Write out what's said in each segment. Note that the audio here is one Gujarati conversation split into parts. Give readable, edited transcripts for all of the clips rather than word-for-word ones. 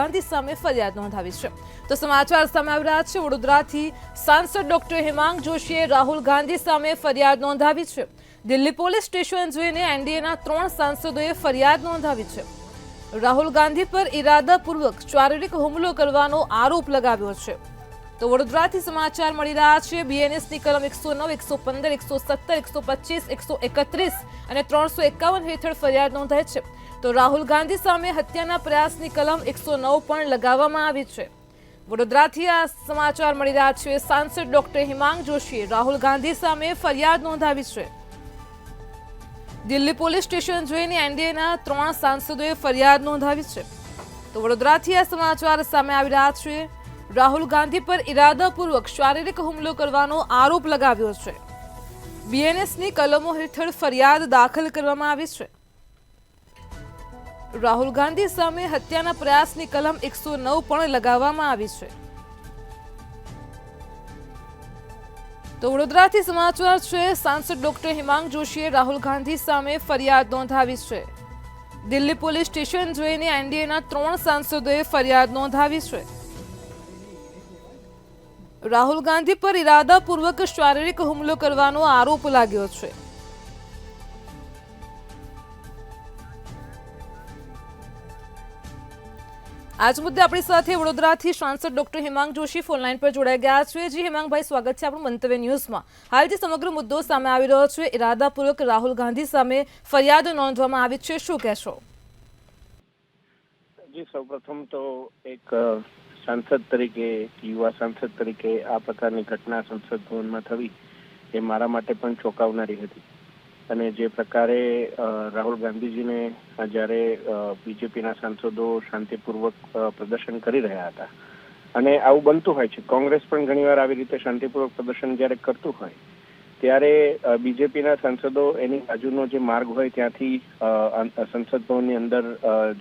ગાંધી સામે ફરિયાદ નોંધાવી છે। તો સમાચાર સામે આવી રહ્યા છે। વડોદરાથી સાંસદ ડોક્ટર હિમાંગ જોશીએ રાહુલ ગાંધી સામે ફરિયાદ નોંધાવી છે। દિલ્હી પોલીસ સ્ટેશન જઈને એનડીએના 3 સાંસદોએ ફરિયાદ નોંધાવી છે। રાહુલ ગાંધી પર ઇરાદાપૂર્વક શારીરિક હુમલો કરવાનો આરોપ લગાવ્યો છે। તો વડોદરાથી સમાચાર મળી રહ્યા છે। બીએનએસની કલમ 109, 115, 117, 125, 131 અને 351 હેઠળ ફરિયાદ નોંધાઈ છે। તો રાહુલ ગાંધી સામે હત્યાના પ્રયાસની કલમ 109 પણ લગાવવામાં આવી છે। વડોદરાથી આ સમાચાર મળી રહ્યા છે। સાંસદ ડોક્ટર હિમાંગ જોશીએ રાહુલ ગાંધી સામે ફરિયાદ નોંધાવી છે। દિલ્હી પોલીસ સ્ટેશન જઈને એનડીએના 3 સાંસદોએ ફરિયાદ નોંધાવી છે। તો વડોદરાથી આ સમાચાર સામે આવી રહ્યા છે। રાહુલ ગાંધી પર ઇરાદાપૂર્વક શારીરિક હુમલો કરવાનો આરોપ લગાવ્યો છે। બીએનએસની કલમો હેઠળ ફરિયાદ દાખલ કરવામાં આવી છે। રાહુલ ગાંધી સામે હત્યાના પ્રયાસની કલમ 109 પણ લગાવવામાં આવી છે। તો વડોદરાથી સમાચાર છે। સાંસદ ડોક્ટર હિમાંગ જોશીએ રાહુલ ગાંધી સામે ફરિયાદ નોંધાવી છે। દિલ્હી પોલીસ સ્ટેશન જઈને એનડીએના 3 સાંસદોએ ફરિયાદ નોંધાવી છે। રાહુલ ગાંધી પર ઇરાદાપૂર્વક શારીરિક હુમલો કરવાનો આરોપ લાગ્યો છે। આજ મુદ્દે આપણી સાથે વડોદરાથી સાંસદ ડોક્ટર હિમાંગ જોશી ફોનલાઈન પર જોડાઈ ગયા છે। જી હિમાંગભાઈ, સ્વાગત છે આપણું મંતવ્ય ન્યૂઝમાં। હાલ જે સમગ્ર મુદ્દો સામે આવી રહ્યો છે, ઇરાદાપૂર્વક રાહુલ ગાંધી સામે ફરિયાદ નોંધવામાં આવી છે, શું કહેશો? જી, સૌપ્રથમ તો એક સાંસદ તરીકે, યુવા સાંસદ તરીકે આ પ્રકારની ઘટના સંસદ ભવનમાં થવી એ મારા માટે પણ ચોંકાવનારી હતી। અને જે પ્રકારે રાહુલ ગાંધીજીને જ્યારે બીજેપીના સાંસદો શાંતિપૂર્વક પ્રદર્શન કરી રહ્યા હતા, અને આવું બનતું હોય છે, કોંગ્રેસ પણ ઘણીવાર આવી રીતે શાંતિપૂર્વક પ્રદર્શન જ્યારે કરતું હોય ત્યારે બીજેપીના સાંસદો એની બાજુનો જે માર્ગ હોય ત્યાંથી સંસદ ભવનની અંદર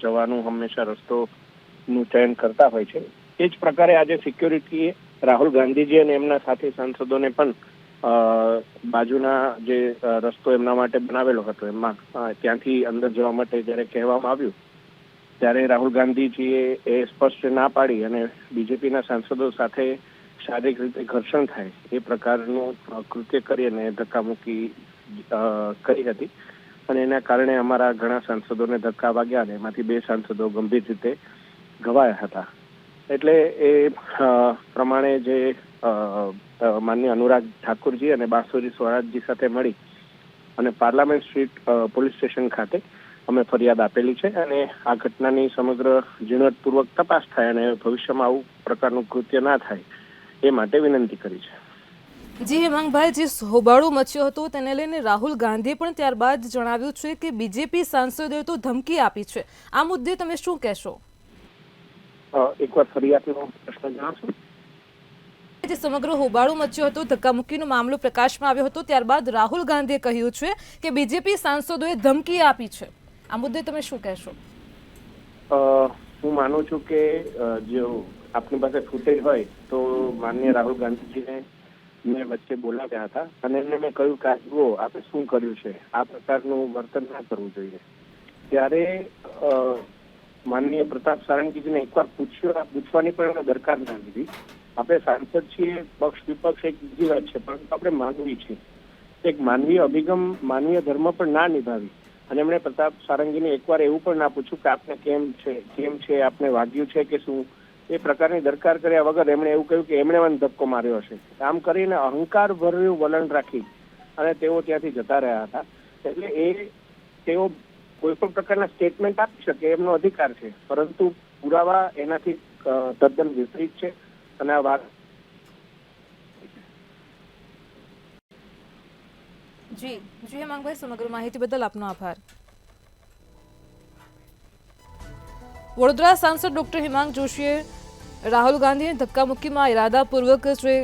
જવાનું હંમેશા રસ્તોનું ચયન કરતા હોય છે। એ જ પ્રકારે આજે સિક્યોરિટીએ રાહુલ ગાંધીજી અને એમના સાથી સાંસદોને પણ બાજુના જે રસ્તો એમના માટે બનાવેલો હતો એમાં ત્યાંથી અંદર જવા માટે જ્યારે કહેવામાં આવ્યું ત્યારે રાહુલ ગાંધીજીએ એ સ્પષ્ટ ના પાડી અને બીજેપીના સાંસદો સાથે શારીરિક રીતે ઘર્ષણ થાય એ પ્રકારનું કૃત્ય કરી અને ધક્કામુક્કી કરી હતી। અને એના કારણે અમારા ઘણા સાંસદોને ધક્કા વાગ્યા અને એમાંથી 2 સાંસદો ગંભીર રીતે ઘવાયા હતા। એટલે એ પ્રમાણે જે માનનીય અનુરાગ ઠાકુરજી અને બાંસુરી સ્વરાજજી સાથે મળી અને પાર્લામેન્ટ સ્ટ્રીટ પોલીસ સ્ટેશન ખાતે અમે ફરિયાદ આપેલી છે। અને આ ઘટનાની સમગ્ર ઝીણવટપૂર્વક તપાસ થાય અને ભવિષ્યમાં આવું પ્રકારનું કૃત્ય ના થાય એ માટે વિનંતી કરી છે। જી હિમાંગભાઈ, જે હોબાળો મચ્યો હતો તેને લઈને રાહુલ ગાંધીએ પણ ત્યારબાદ જણાવ્યું છે કે બીજેપી સાંસદોએ તો ધમકી આપી છે। આ મુદ્દે તમે શું કહેશો? એકવાર ફરિયાદનો પ્રશ્ન જણાવશો? જે સમગ્ર હોબાળો મચ્યો હતો, ધક્કામુક્કીનો મામલો પ્રકાશમાં આવ્યો હતો, ત્યારબાદ રાહુલ ગાંધીએ કહ્યું છે કે બીજેપી સાંસદોએ ધમકી આપી છે। આ મુદ્દે તમે શું કહેશો? હું માનું છું કે જો આપની પાસે ફૂટેજ હોય તો માનનીય રાહુલ ગાંધીજીને મેં વચ્ચે બોલાવ્યા હતા અને એમને મેં કહ્યું કે જુઓ આપણે શું કર્યું છે, આ પ્રકારનું વર્તન ના કરવું જોઈએ। ત્યારે માનનીય પ્રતાપ સારંગીજીને એકવાર પૂછવાની પણ દરકાર ના લીધી। આપણે સાંસદ છીએ, પક્ષ વિપક્ષ એક બીજી વાત છે, પરંતુ આપણે માનવી છીએ, એક માનવીય અભિગમ, માનવીય ધર્મ પણ ના નિભાવી અને એમણે પ્રતાપ સારંગીને એકવાર એવું પણ ના પૂછ્યું કે આપને કેમ છે, આપને વાગ્યું છે કે શું, એ પ્રકારની દરકાર કર્યા વગર એમણે એવું કહ્યું કે એમણે મને ધક્કો માર્યો હશે। આમ કરીને અહંકાર ભર્યું વલણ રાખી અને તેઓ ત્યાંથી જતા રહ્યા હતા। એટલે તેઓ કોઈ પણ પ્રકારના સ્ટેટમેન્ટ આપી શકે એમનો અધિકાર છે, પરંતુ પુરાવા એનાથી તદ્દન વિપરીત છે। અને આ વાત જી હિમાંગભાઈ, સમગ્ર માહિતી બદલ આપનો આભાર। વડોદરા સાંસદ ડોક્ટર હિમાંગ જોશીએ રાહુલ ગાંધીને ધક્કામુક્કીમાં ઇરાદાપૂર્વક જે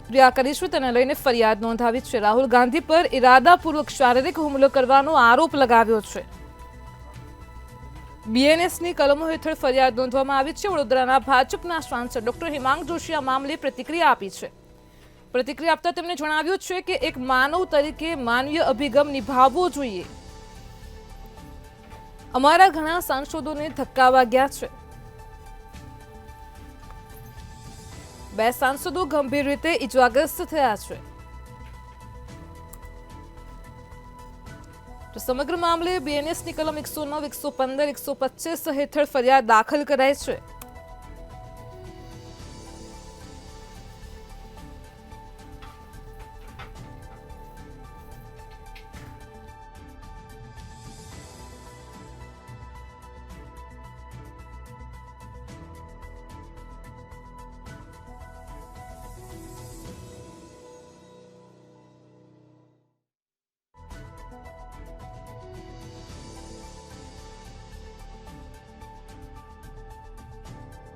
ક્રિયા કરી છે તેને લઈને ફરિયાદ નોંધાવી છે। રાહુલ ગાંધી પર ઇરાદાપૂર્વક શારીરિક હુમલો કરવાનો આરોપ લગાવ્યો છે। બીએનએસની કલમો હેઠળ ફરિયાદ નોંધવામાં આવી છે। વડોદરાના ભાજપના સાંસદ ડોક્ટર હિમાંગ જોશીએ આ મામલે પ્રતિક્રિયા આપી છે। પ્રતિક્રિયા આપતા તેમણે જણાવ્યું છે કે એક માનવ તરીકે માનવીય અભિગમ નિભાવવો જોઈએ। અમારા ઘણા સાંસદોને ધક્કા વાગ્યા છે। 2 સાંસદો ગંભીર રીતે ઇજાગ્રસ્ત થયા છે। તો સમગ્ર મામલે બીએનએસની કલમ 109, 115, 125 હેઠળ ફરિયાદ દાખલ કરાઈ છે।